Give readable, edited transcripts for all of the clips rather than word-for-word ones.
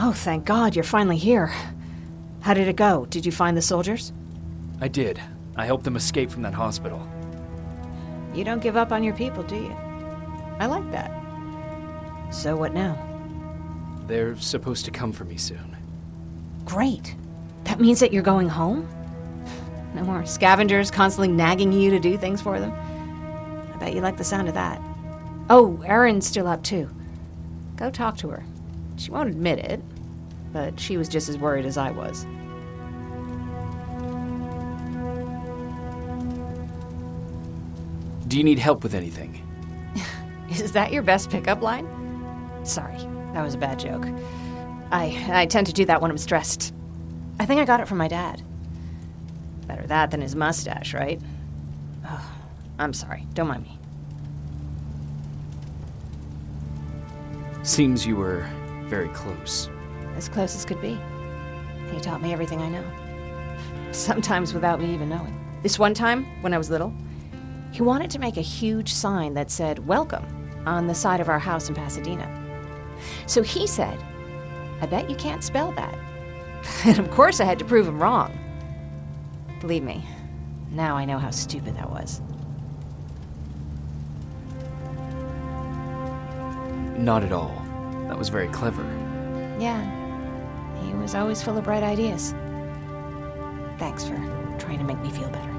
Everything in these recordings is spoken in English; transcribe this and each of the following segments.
Oh, thank God, you're finally here. How did it go? Did you find the soldiers? I did. I helped them escape from that hospital. You don't give up on your people, do you? I like that. So what now? They're supposed to come for me soon. Great. That means that you're going home? No more scavengers constantly nagging you to do things for them? I bet you like the sound of that. Oh, Erin's still up too. Go talk to her. She won't admit it, but she was just as worried as I was. Do you need help with anything? Is that your best pickup line? Sorry, that was a bad joke. I tend to do that when I'm stressed. I think I got it from my dad. Better that than his mustache, right? Oh, I'm sorry, don't mind me. Seems you were very close. As close as could be. He taught me everything I know. Sometimes without me even knowing. This one time, when I was little, he wanted to make a huge sign that said, "Welcome," on the side of our house in Pasadena. So he said, "I bet you can't spell that." And of course I had to prove him wrong. Believe me, now I know how stupid that was. Not at all. That was very clever. Yeah, he was always full of bright ideas. Thanks for trying to make me feel better.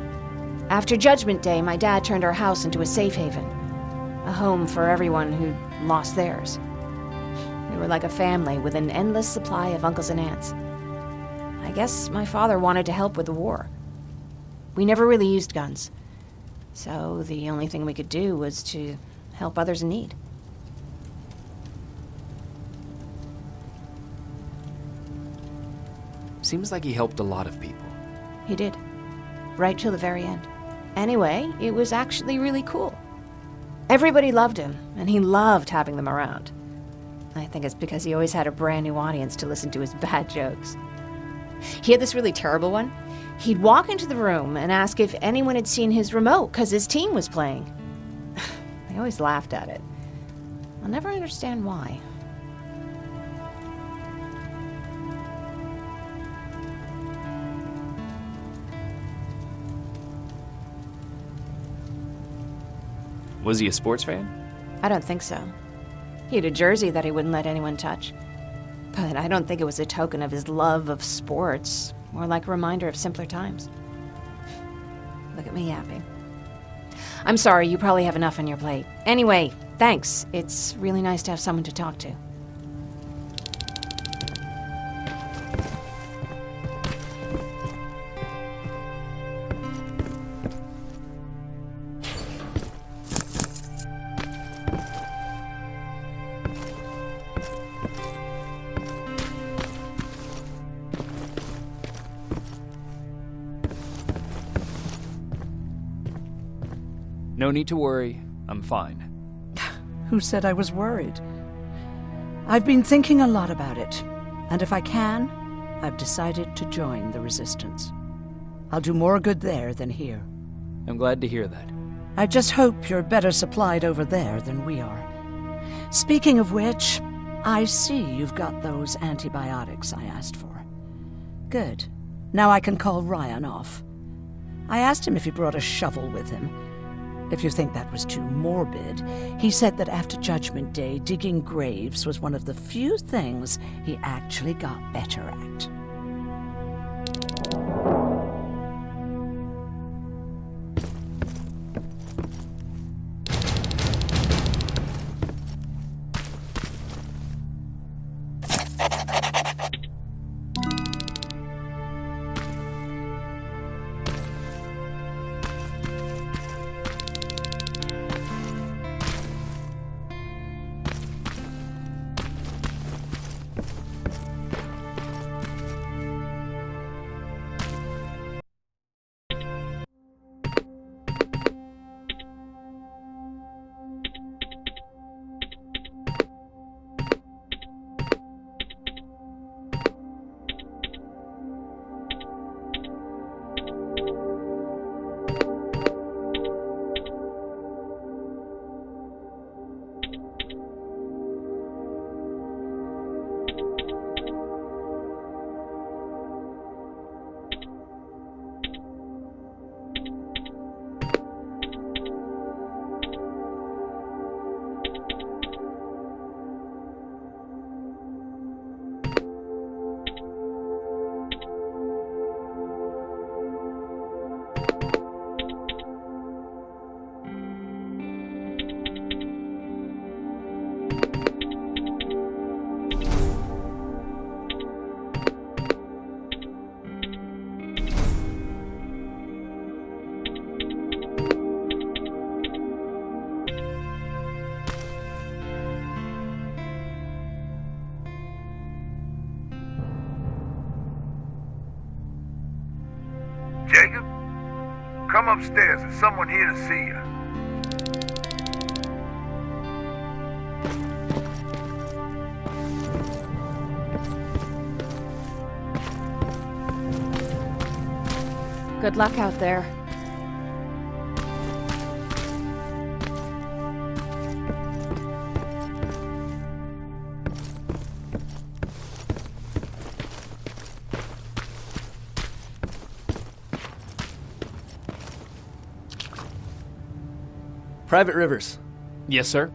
After Judgment Day, my dad turned our house into a safe haven. A home for everyone who lost theirs. We were like a family with an endless supply of uncles and aunts. I guess my father wanted to help with the war. We never really used guns. So the only thing we could do was to help others in need. Seems like he helped a lot of people. He did. Right till the very end. Anyway, it was actually really cool. Everybody loved him, and he loved having them around. I think it's because he always had a brand new audience to listen to his bad jokes. He had this really terrible one. He'd walk into the room and ask if anyone had seen his remote because his team was playing. I always laughed at it. I'll never understand why. Was he a sports fan? I don't think so. He had a jersey that he wouldn't let anyone touch. But I don't think it was a token of his love of sports, more like a reminder of simpler times. Look at me yapping. I'm sorry, you probably have enough on your plate. Anyway, thanks. It's really nice to have someone to talk to. No need to worry. I'm fine. Who said I was worried? I've been thinking a lot about it, and if I can, I've decided to join the resistance. I'll do more good there than here. I'm glad to hear that. I just hope you're better supplied over there than we are. Speaking of which, I see you've got those antibiotics I asked for. Good. Now I can call Ryan off. I asked him if he brought a shovel with him. If you think that was too morbid, he said that after Judgment Day, digging graves was one of the few things he actually got better at. Come upstairs. There's someone here to see you. Good luck out there. Private Rivers, Yes, sir?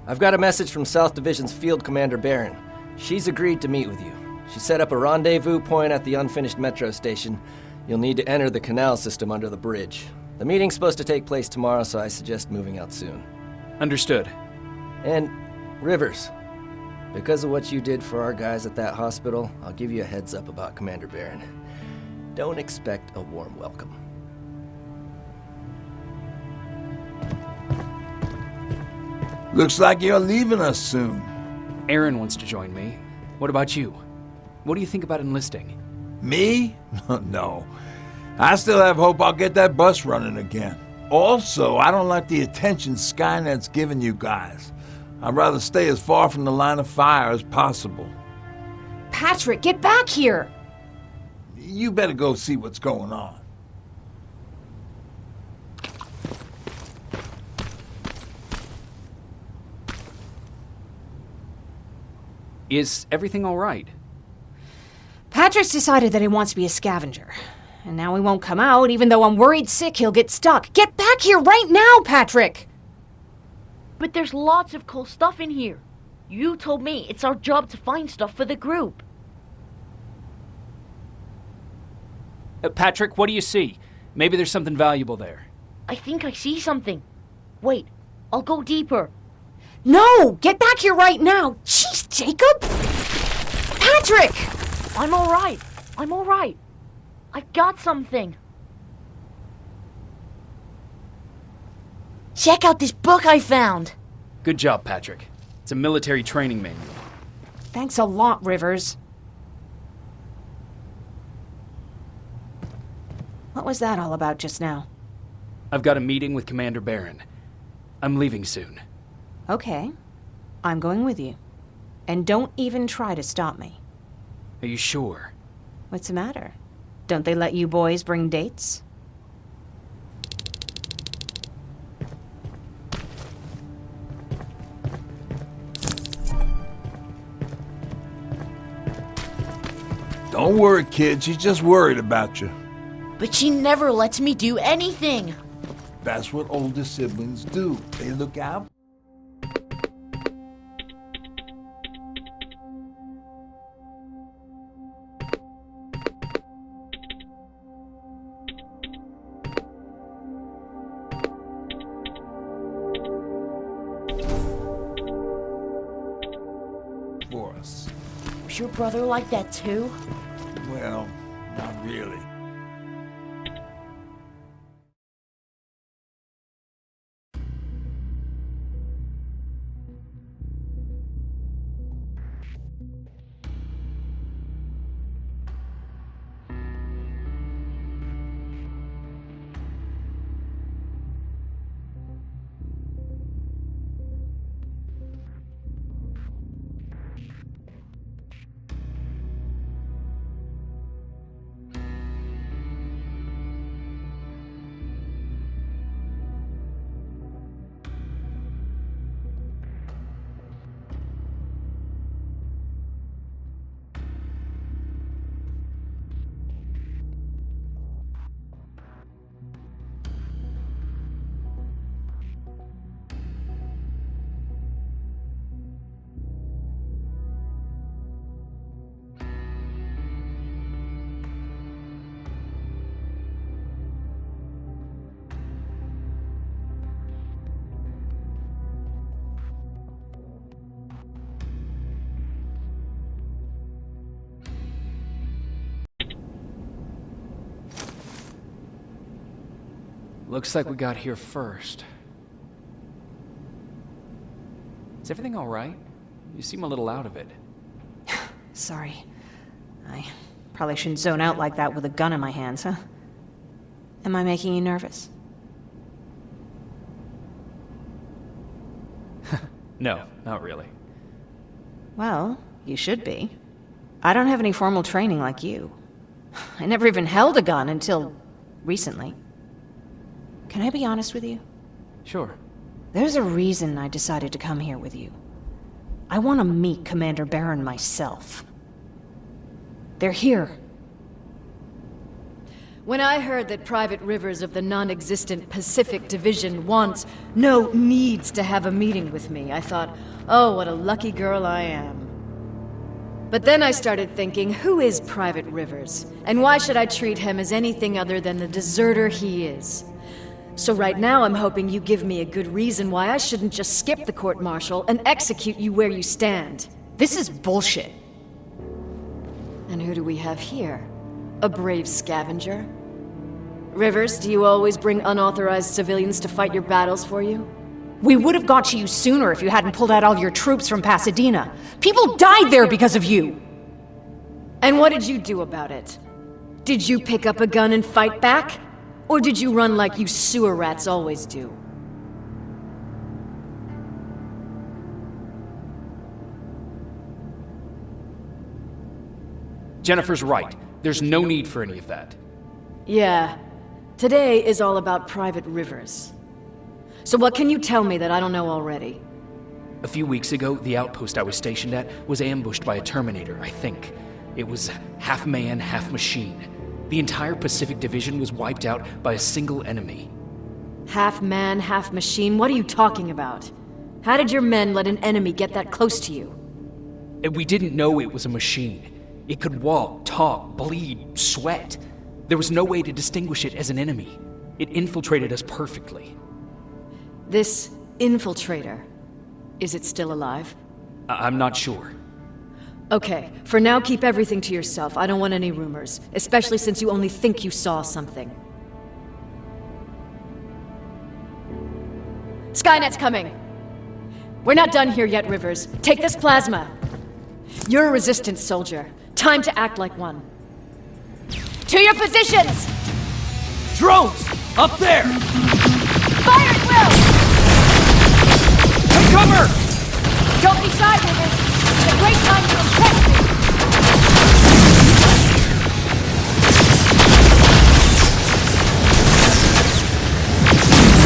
I've got a message from South Division's Field Commander Barron. She's agreed to meet with you. She set up a rendezvous point at the unfinished Metro station. You'll need to enter the canal system under the bridge. The meeting's supposed to take place tomorrow, so I suggest moving out soon. Understood. And, Rivers, because of what you did for our guys at that hospital, I'll give you a heads up about Commander Barron. Don't expect a warm welcome. Looks like you're leaving us soon. Aaron wants to join me. What about you? What do you think about enlisting? Me? No. I still have hope I'll get that bus running again. Also, I don't like the attention Skynet's giving you guys. I'd rather stay as far from the line of fire as possible. Patrick, get back here! You better go see what's going on. Is everything all right? Patrick's decided that he wants to be a scavenger. And now he won't come out, even though I'm worried sick he'll get stuck. Get back here right now, Patrick! But there's lots of cool stuff in here. You told me it's our job to find stuff for the group. Patrick, what do you see? Maybe there's something valuable there. I think I see something. Wait, I'll go deeper. No! Get back here right now! Jeez, Jacob! Patrick! I'm alright. I'm alright. I've got something. Check out this book I found. Good job, Patrick. It's a military training manual. Thanks a lot, Rivers. What was that all about just now? I've got a meeting with Commander Barron. I'm leaving soon. Okay. I'm going with you. And don't even try to stop me. Are you sure? What's the matter? Don't they let you boys bring dates? Don't worry, kid. She's just worried about you. But she never lets me do anything. That's what older siblings do. They look out. For us. Was your brother like that too? Well, not really. Looks like we got here first. Is everything all right? You seem a little out of it. Sorry. I probably shouldn't zone out like that with a gun in my hands, huh? Am I making you nervous? No, not really. Well, you should be. I don't have any formal training like you. I never even held a gun until recently. Can I be honest with you? Sure. There's a reason I decided to come here with you. I want to meet Commander Barron myself. They're here. When I heard that Private Rivers of the non-existent Pacific Division needs to have a meeting with me, I thought, oh, what a lucky girl I am. But then I started thinking, who is Private Rivers? And why should I treat him as anything other than the deserter he is? So right now I'm hoping you give me a good reason why I shouldn't just skip the court-martial and execute you where you stand. This is bullshit. And who do we have here? A brave scavenger? Rivers, do you always bring unauthorized civilians to fight your battles for you? We would have got to you sooner if you hadn't pulled out all your troops from Pasadena. People died there because of you! And what did you do about it? Did you pick up a gun and fight back? Or did you run like you sewer rats always do? Jennifer's right. There's no need for any of that. Yeah. Today is all about Private Rivers. So what can you tell me that I don't know already? A few weeks ago, the outpost I was stationed at was ambushed by a Terminator, I think. It was half man, half machine. The entire Pacific Division was wiped out by a single enemy. Half man, half machine? What are you talking about? How did your men let an enemy get that close to you? And we didn't know it was a machine. It could walk, talk, bleed, sweat. There was no way to distinguish it as an enemy. It infiltrated us perfectly. This infiltrator, is it still alive? I'm not sure. Okay, for now keep everything to yourself. I don't want any rumors, especially since you only think you saw something. Skynet's coming! We're not done here yet, Rivers. Take this plasma. You're a resistance soldier. Time to act like one. To your positions! Drones! Up there! Fire at will! Take cover! Don't be shy, Rivers. It's a great time to impress me.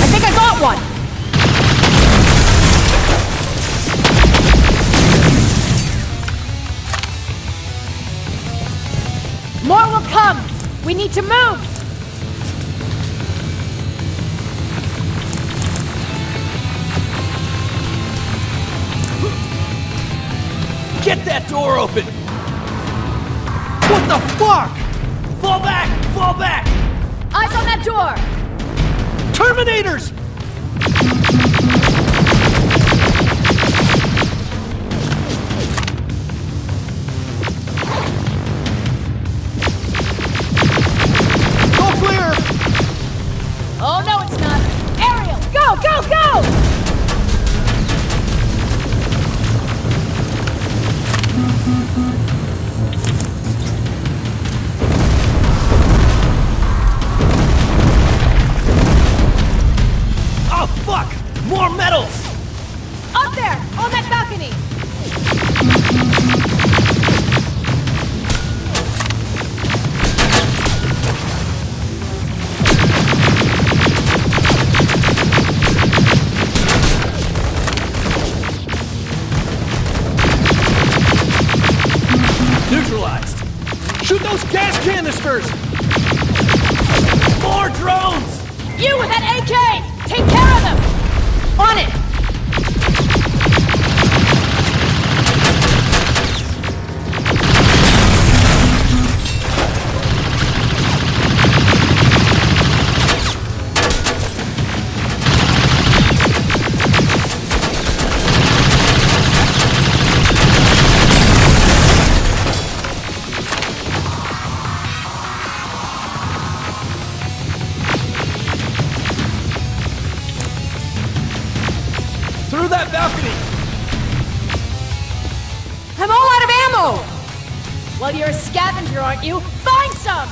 I think I got one! More will come! We need to move! Get that door open! What the fuck? Fall back! Fall back! Eyes on that door! Terminators! Go clear! Oh, no, it's not. Ariel, go, go, go! Oh, fuck! More metals! Up there, on that balcony! Neutralized! Shoot those gas canisters! More drones! You with that AK! Take care of them! On it! Through that balcony! I'm all out of ammo! Well, you're a scavenger, aren't you? Find some!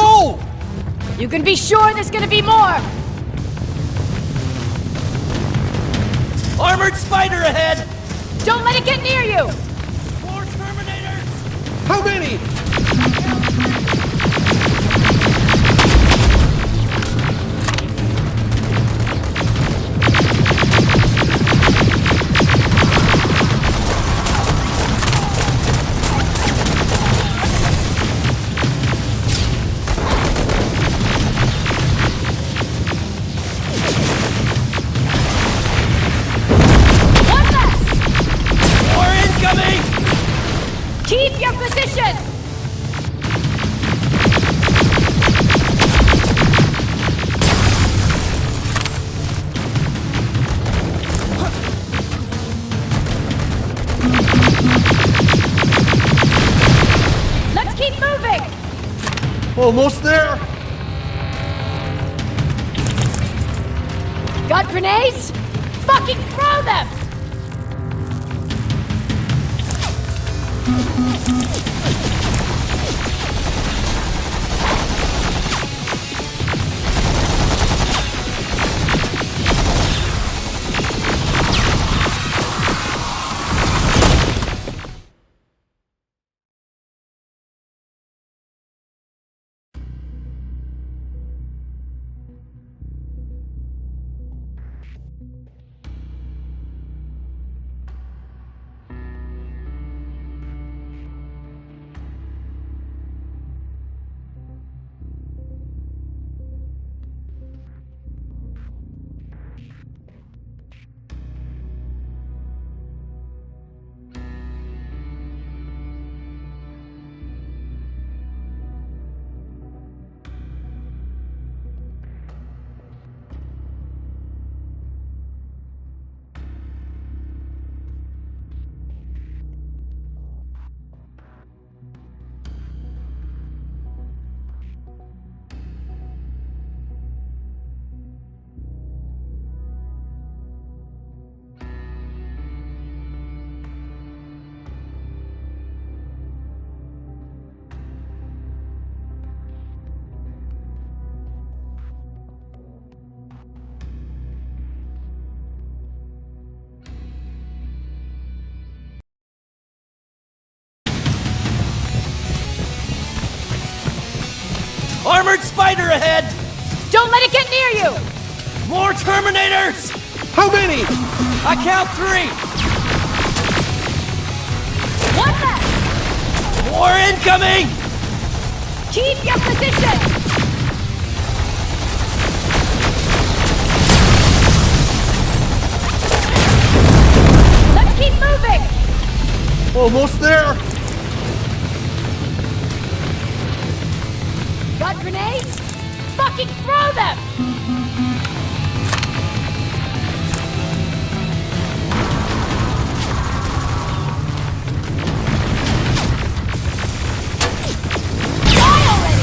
go! You can be sure there's gonna be more! Armored spider ahead! Don't let it get near you! More Terminators! How many? Keep your position! Let's keep moving! Almost there! Got grenades? Fucking throw them! Armored spider ahead! Don't let it get near you! More Terminators! How many? I count 3! One left! More incoming! Keep your position! Let's keep moving! Almost there! Got grenades? Fucking throw them! Die already!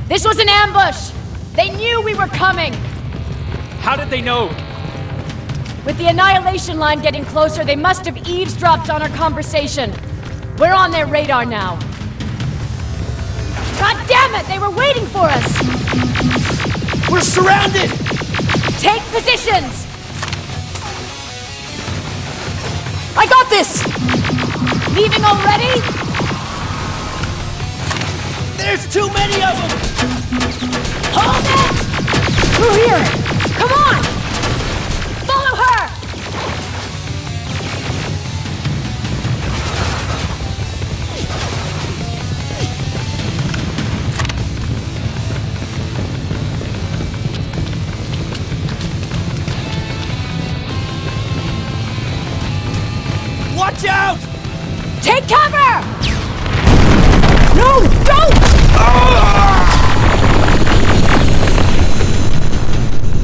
This was an ambush! They knew we were coming! How did they know? With the annihilation line getting closer, they must have eavesdropped on our conversation. We're on their radar now. God damn it! They were waiting for us! We're surrounded! Take positions! I got this! Leaving already? There's too many of them! Hold it! Through here! Come on! Follow her! Watch out! Take cover! No, don't!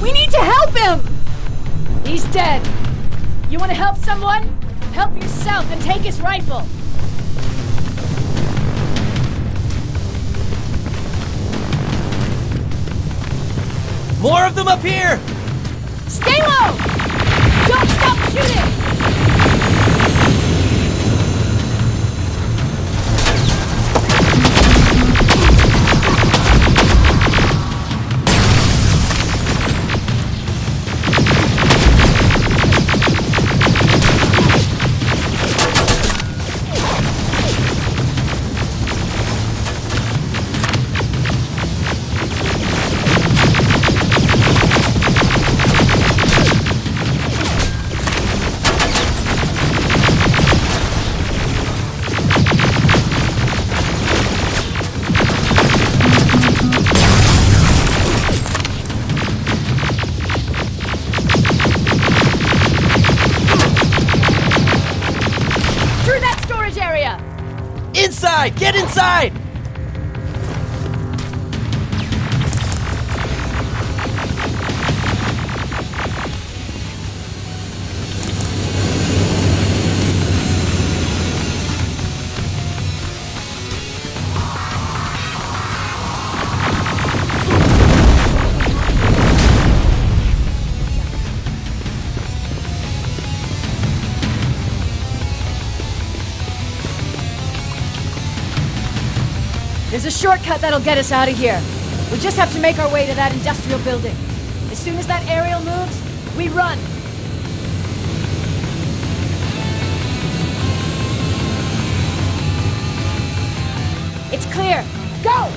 We need to help him! He's dead. You want to help someone? Help yourself and take his rifle. More of them up here! Stay low! Don't stop shooting! Inside! Get inside! There's a shortcut that'll get us out of here. We just have to make our way to that industrial building. As soon as that aerial moves, we run. It's clear. Go!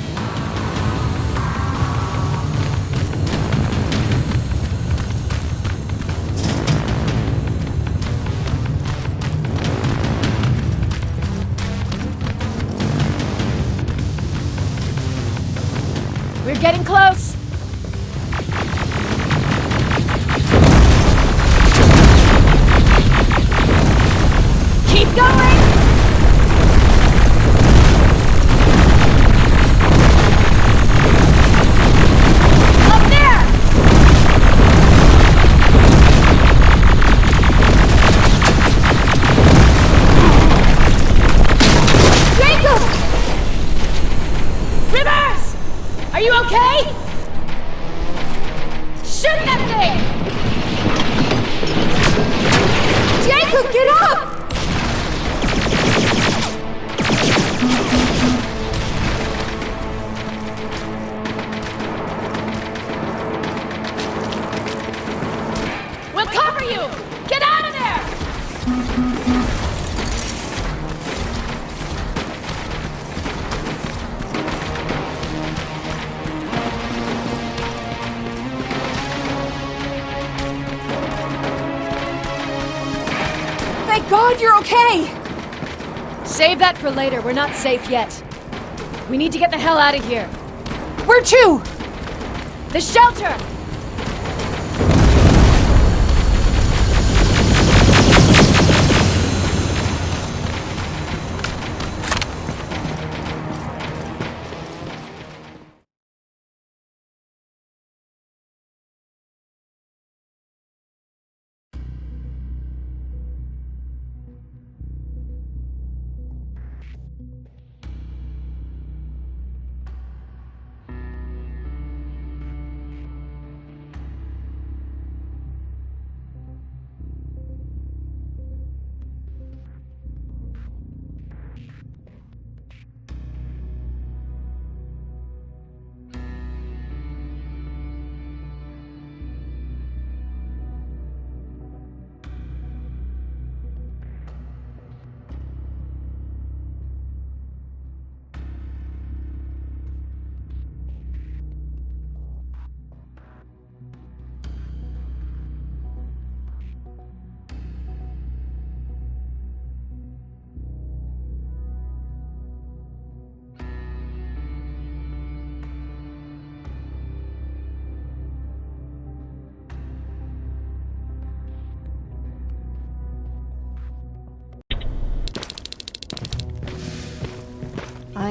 We're getting close. Keep going! Up there! Jacob! Rivers! Are you okay? Shoot that thing! Jacob, get up! We'll cover you! Get out of there! Thank God you're okay! Save that for later. We're not safe yet. We need to get the hell out of here. Where to? The shelter!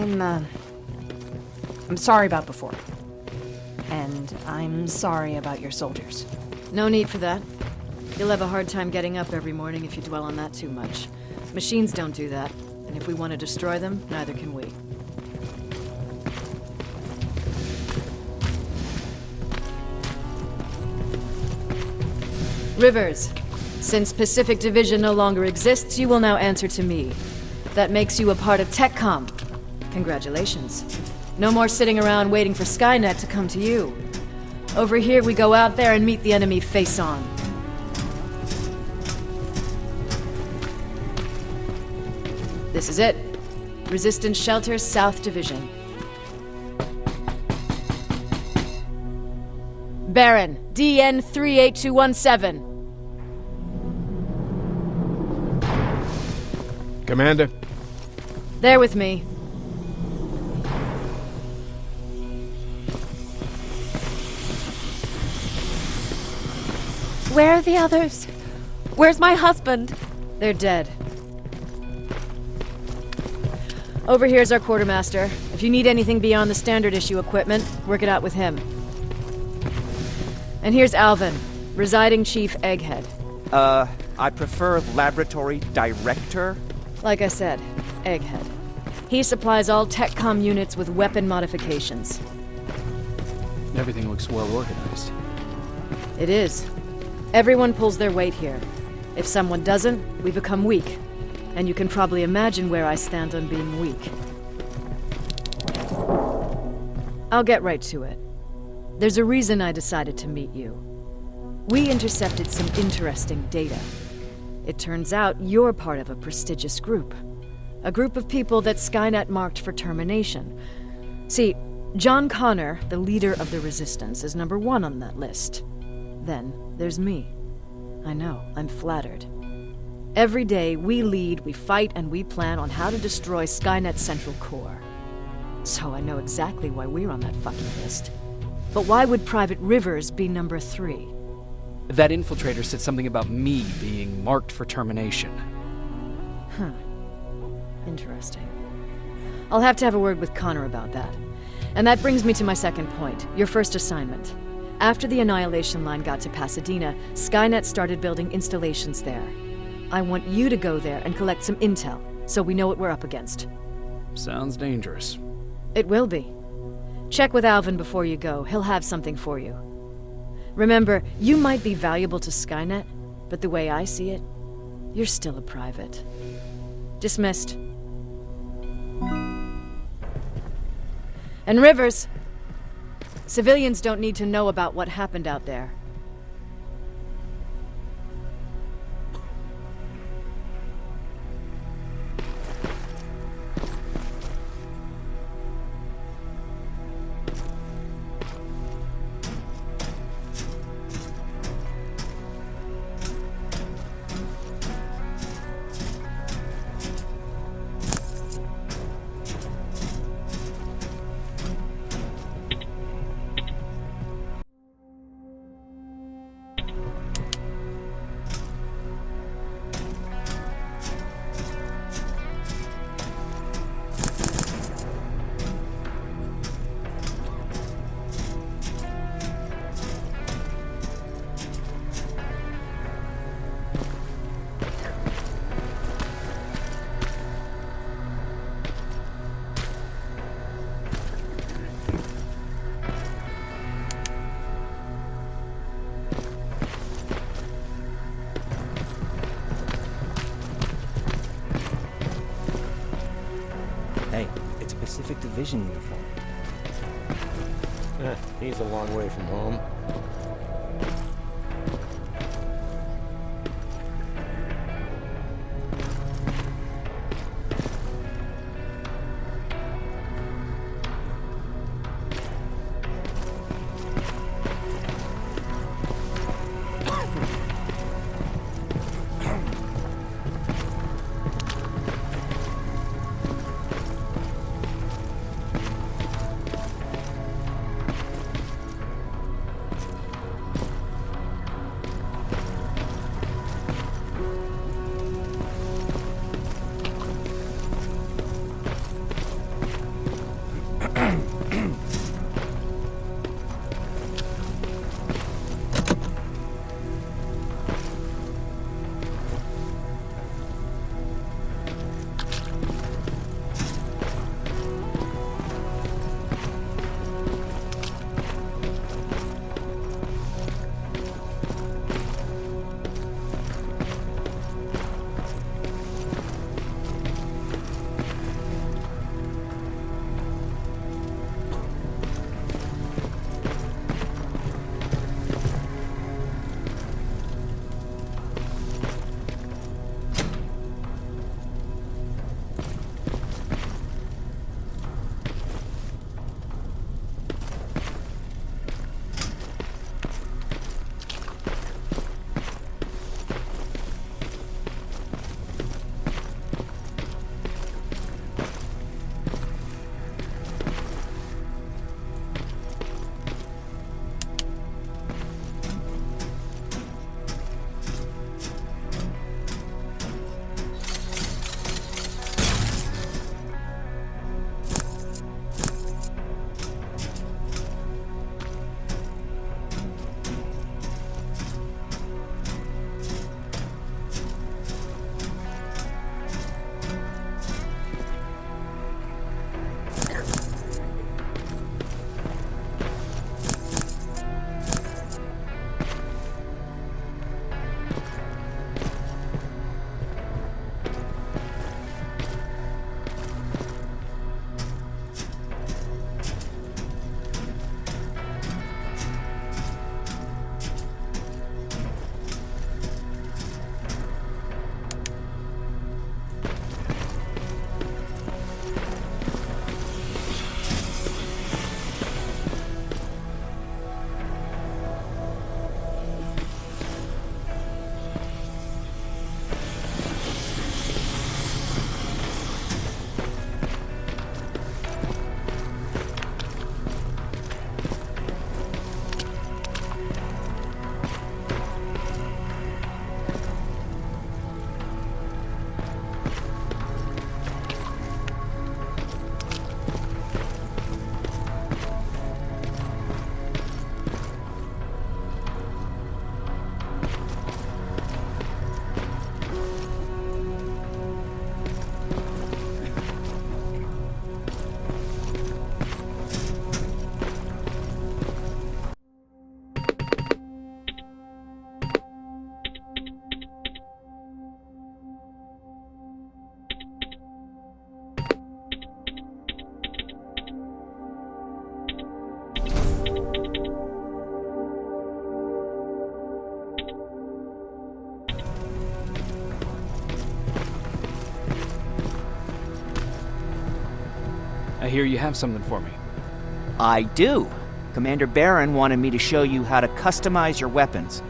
I'm sorry about before. And I'm sorry about your soldiers. No need for that. You'll have a hard time getting up every morning if you dwell on that too much. Machines don't do that, and if we want to destroy them, neither can we. Rivers, since Pacific Division no longer exists, you will now answer to me. That makes you a part of TechCom. Congratulations. No more sitting around waiting for Skynet to come to you. Over here, we go out there and meet the enemy face on. This is it. Resistance Shelter, South Division. Baron, DN 38217. Commander? There with me. Where are the others? Where's my husband? They're dead. Over here's our quartermaster. If you need anything beyond the standard issue equipment, work it out with him. And here's Alvin, residing chief egghead. I prefer laboratory director. Like I said, egghead. He supplies all TechCom units with weapon modifications. Everything looks well organized. It is. Everyone pulls their weight here. If someone doesn't, we become weak. And you can probably imagine where I stand on being weak. I'll get right to it. There's a reason I decided to meet you. We intercepted some interesting data. It turns out you're part of a prestigious group. A group of people that Skynet marked for termination. See, John Connor, the leader of the Resistance, is number 1 on that list. Then there's me. I know, I'm flattered. Every day, we lead, we fight, and we plan on how to destroy Skynet's central core. So I know exactly why we're on that fucking list. But why would Private Rivers be number 3? That infiltrator said something about me being marked for termination. Huh. Interesting. I'll have to have a word with Connor about that. And that brings me to my second point, your first assignment. After the Annihilation Line got to Pasadena, Skynet started building installations there. I want you to go there and collect some intel, so we know what we're up against. Sounds dangerous. It will be. Check with Alvin before you go. He'll have something for you. Remember, you might be valuable to Skynet, but the way I see it, you're still a private. Dismissed. And Rivers, civilians don't need to know about what happened out there. Hey, it's a Pacific Division uniform. He's a long way from home. hear you have something for me. I do. Commander Barron wanted me to show you how to customize your weapons.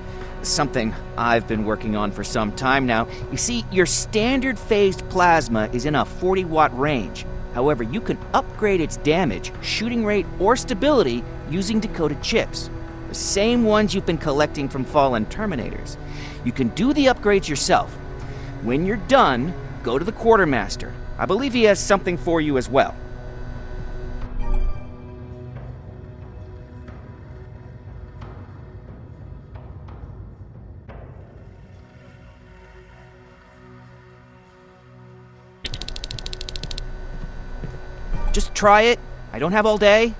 Something I've been working on for some time now. You see, your standard phased plasma is in a 40-watt range. However, you can upgrade its damage, shooting rate, or stability using decoded chips. The same ones you've been collecting from fallen Terminators. You can do the upgrades yourself. When you're done, go to the Quartermaster. I believe he has something for you as well. Just try it. I don't have all day.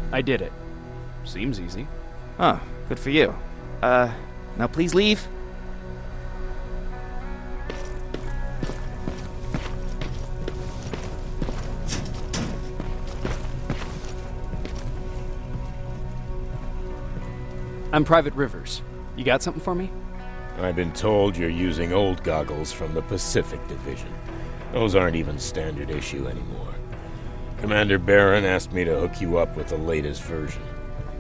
I did it. Seems easy. Oh, good for you. Now please leave. I'm Private Rivers. You got something for me? I've been told you're using old goggles from the Pacific Division. Those aren't even standard issue anymore. Commander Barron asked me to hook you up with the latest version.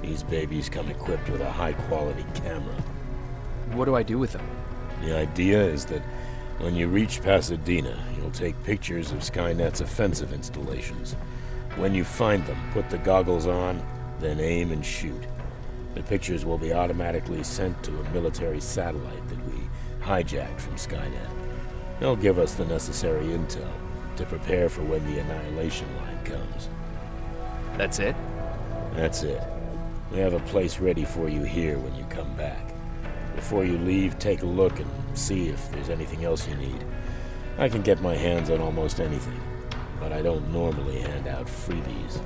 These babies come equipped with a high-quality camera. What do I do with them? The idea is that when you reach Pasadena, you'll take pictures of Skynet's offensive installations. When you find them, put the goggles on, then aim and shoot. The pictures will be automatically sent to a military satellite that we hijacked from Skynet. They'll give us the necessary intel to prepare for when the annihilation line comes. That's it? That's it. We have a place ready for you here when you come back. Before you leave, take a look and see if there's anything else you need. I can get my hands on almost anything, but I don't normally hand out freebies.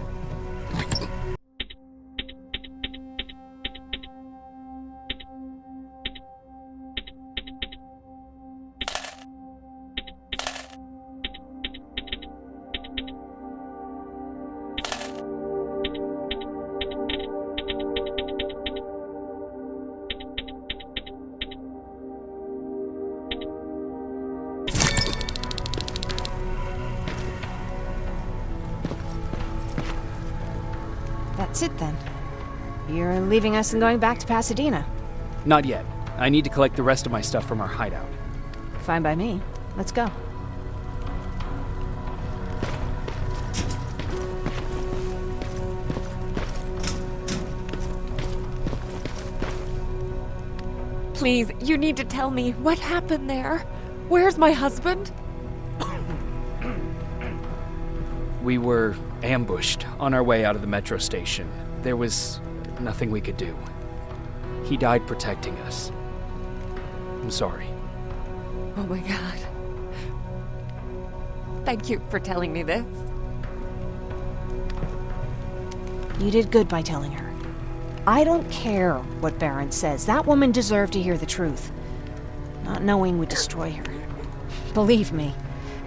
That's it then. You're leaving us and going back to Pasadena. Not yet. I need to collect the rest of my stuff from our hideout. Fine by me. Let's go. Please, you need to tell me what happened there. Where's my husband? We were ambushed on our way out of the metro station. There was nothing we could do. He died protecting us. I'm sorry. Oh my God. Thank you for telling me this. You did good by telling her. I don't care what Barron says. That woman deserved to hear the truth. Not knowing would destroy her. Believe me,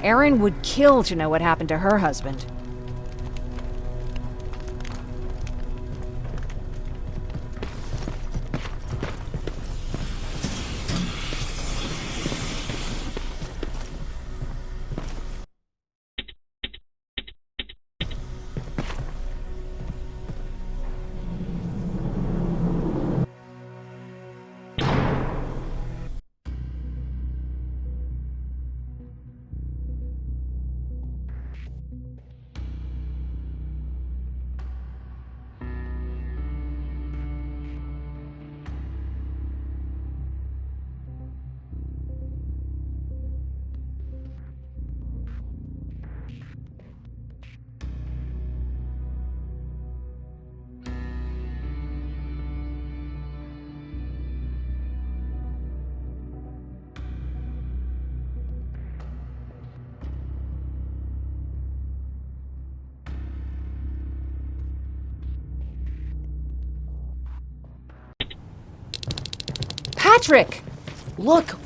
Erin would kill to know what happened to her husband. Patrick! Look!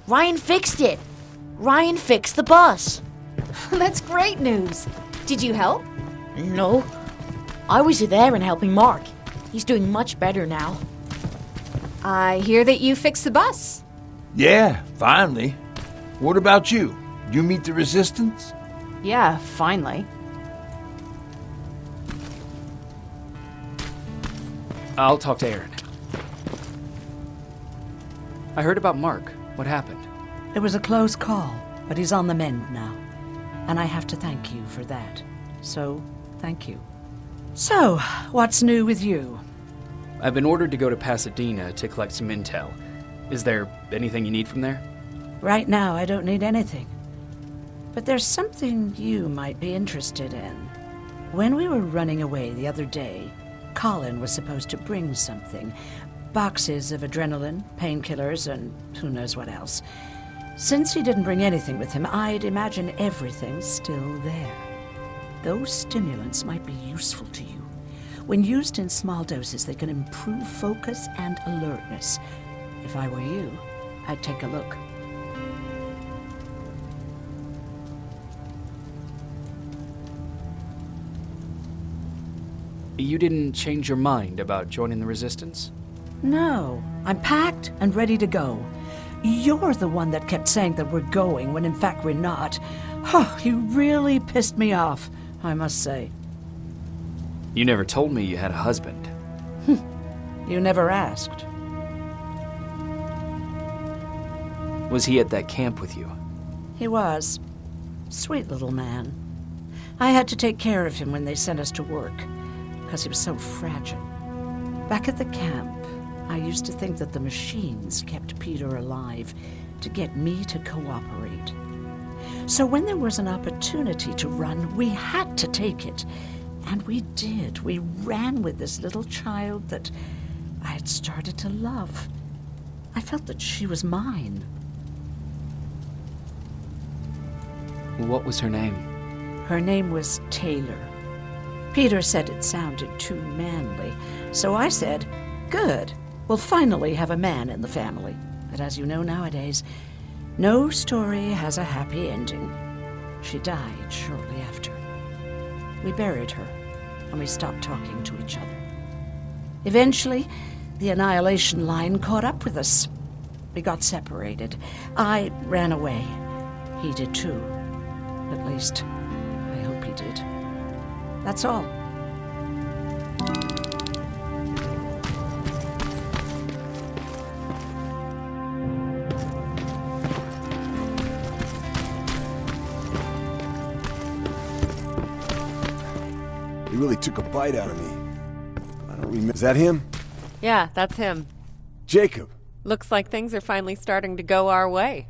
Ryan fixed it! Ryan fixed the bus! That's great news. Did you help? No. I was there and helping Mark. He's doing much better now. I hear that you fixed the bus. Yeah, finally. What about you? You meet the resistance? Yeah, finally. I'll talk to Erin. I heard about Mark. What happened? It was a close call, but he's on the mend now. And I have to thank you for that. So, thank you. So, what's new with you? I've been ordered to go to Pasadena to collect some intel. Is there anything you need from there? Right now, I don't need anything. But there's something you might be interested in. When we were running away the other day, Colin was supposed to bring something. Boxes of adrenaline, painkillers, and who knows what else. Since he didn't bring anything with him, I'd imagine everything's still there. Those stimulants might be useful to you. When used in small doses, they can improve focus and alertness. If I were you, I'd take a look. You didn't change your mind about joining the Resistance? No, I'm packed and ready to go. You're the one that kept saying that we're going when in fact we're not. Oh, you really pissed me off, I must say. You never told me you had a husband. You never asked. Was he at that camp with you? He was. Sweet little man. I had to take care of him when they sent us to work, because he was so fragile. Back at the camp, I used to think that the machines kept Peter alive to get me to cooperate. So when there was an opportunity to run, we had to take it. And we did. We ran with this little child that I had started to love. I felt that she was mine. What was her name? Her name was Taylor. Peter said it sounded too manly, so I said, good, we'll finally have a man in the family. But as you know nowadays, no story has a happy ending. She died shortly after. We buried her, and we stopped talking to each other. Eventually, the annihilation line caught up with us. We got separated. I ran away. He did too. At least, I hope he did. That's all. He really took a bite out of me. I don't remember. Is that him? Yeah, that's him. Jacob. Looks like things are finally starting to go our way.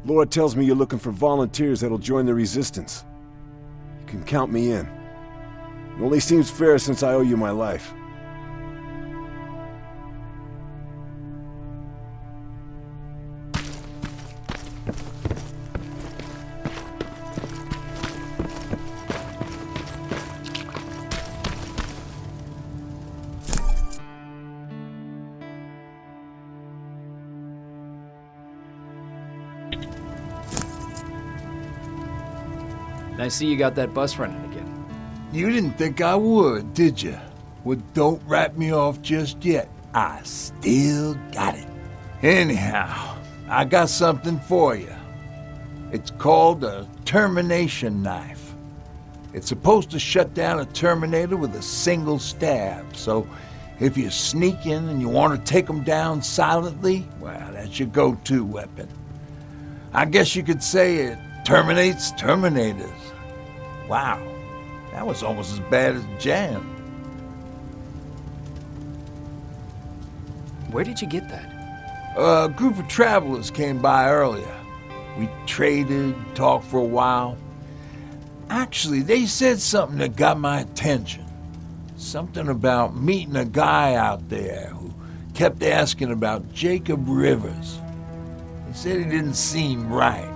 Laura tells me you're looking for volunteers that'll join the resistance. You can count me in. It only seems fair since I owe you my life. I see you got that bus running again. You didn't think I would, did you? Well, don't wrap me off just yet. I still got it. Anyhow, I got something for you. It's called a termination knife. It's supposed to shut down a Terminator with a single stab, so if you sneak in and you want to take them down silently, well, that's your go-to weapon. I guess you could say it terminates Terminators. Wow, that was almost as bad as jam. Where did you get that? A group of travelers came by earlier. We traded, talked for a while. Actually, they said something that got my attention. Something about meeting a guy out there who kept asking about Jacob Rivers. He said he didn't seem right.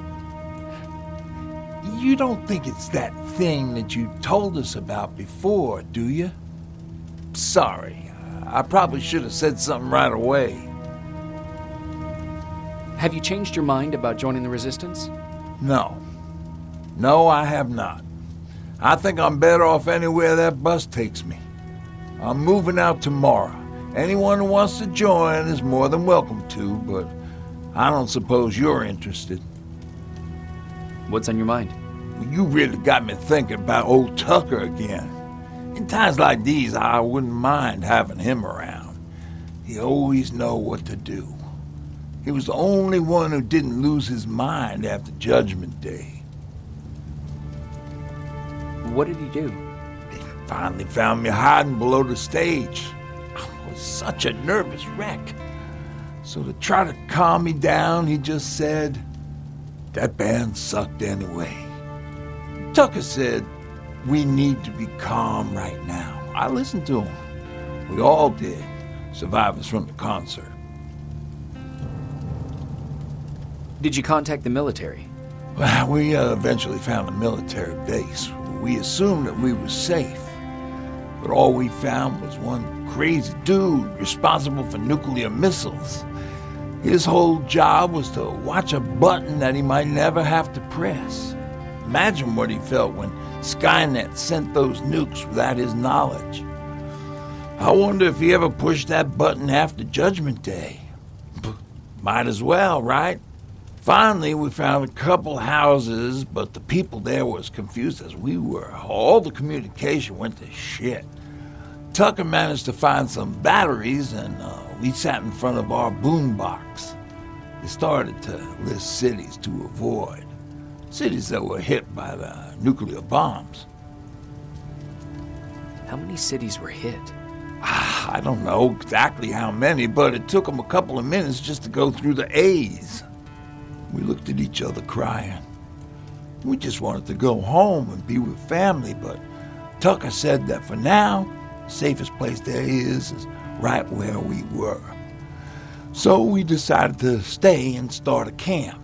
You don't think it's that thing that you told us about before, do you? Sorry, I probably should have said something right away. Have you changed your mind about joining the resistance? No. No, I have not. I think I'm better off anywhere that bus takes me. I'm moving out tomorrow. Anyone who wants to join is more than welcome to, but I don't suppose you're interested. What's on your mind? You really got me thinking about old Tucker again. In times like these, I wouldn't mind having him around. He always know what to do. He was the only one who didn't lose his mind after Judgment Day. What did he do? He finally found me hiding below the stage. I was such a nervous wreck. So to try to calm me down, he just said, that band sucked anyway. Tucker said, we need to be calm right now. I listened to him. We all did, survivors from the concert. Did you contact the military? Well, we eventually found a military base. We assumed that we were safe. But all we found was one crazy dude responsible for nuclear missiles. His whole job was to watch a button that he might never have to press. Imagine what he felt when Skynet sent those nukes without his knowledge. I wonder if he ever pushed that button after Judgment Day. Might as well, right? Finally, we found a couple houses, but the people there were as confused as we were. All the communication went to shit. Tucker managed to find some batteries, and we sat in front of our boombox. They started to list cities to avoid. Cities that were hit by the nuclear bombs. How many cities were hit? I don't know exactly how many, but it took them a couple of minutes just to go through the A's. We looked at each other crying. We just wanted to go home and be with family, but Tucker said that for now, the safest place there is right where we were. So we decided to stay and start a camp.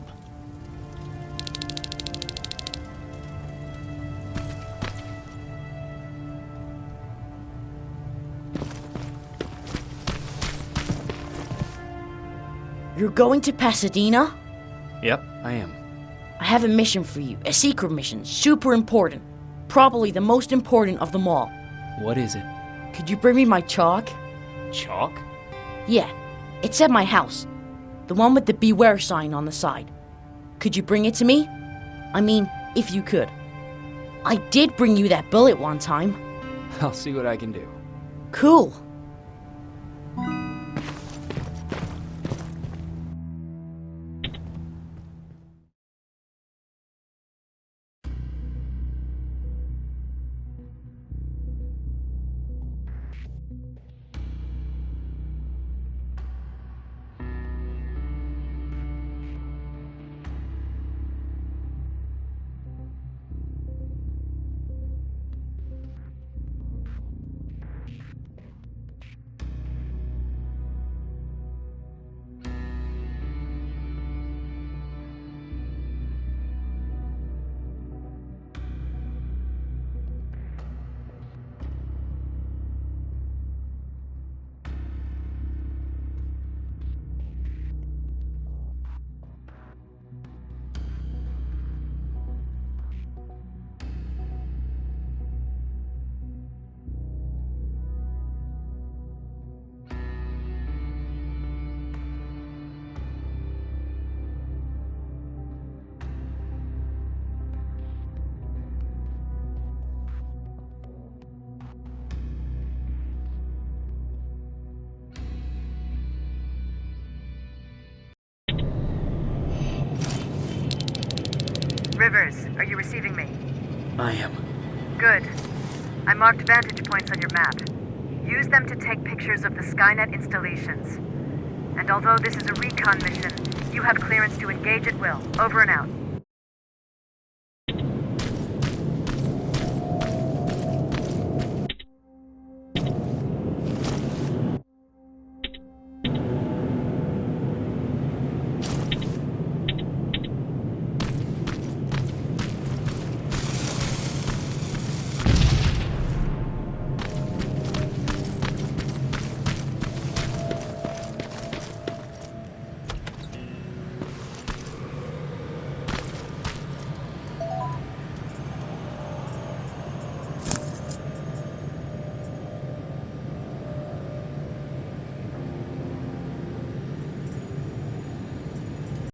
You're going to Pasadena? Yep, I am. I have a mission for you. A secret mission. Super important. Probably the most important of them all. What is it? Could you bring me my chalk? Chalk? Yeah. It's at my house. The one with the beware sign on the side. Could you bring it to me? I mean, if you could. I did bring you that bullet one time. I'll see what I can do. Cool. Rivers, are you receiving me? I am. Good. I marked vantage points on your map. Use them to take pictures of the Skynet installations. And although this is a recon mission, you have clearance to engage at will. Over and out.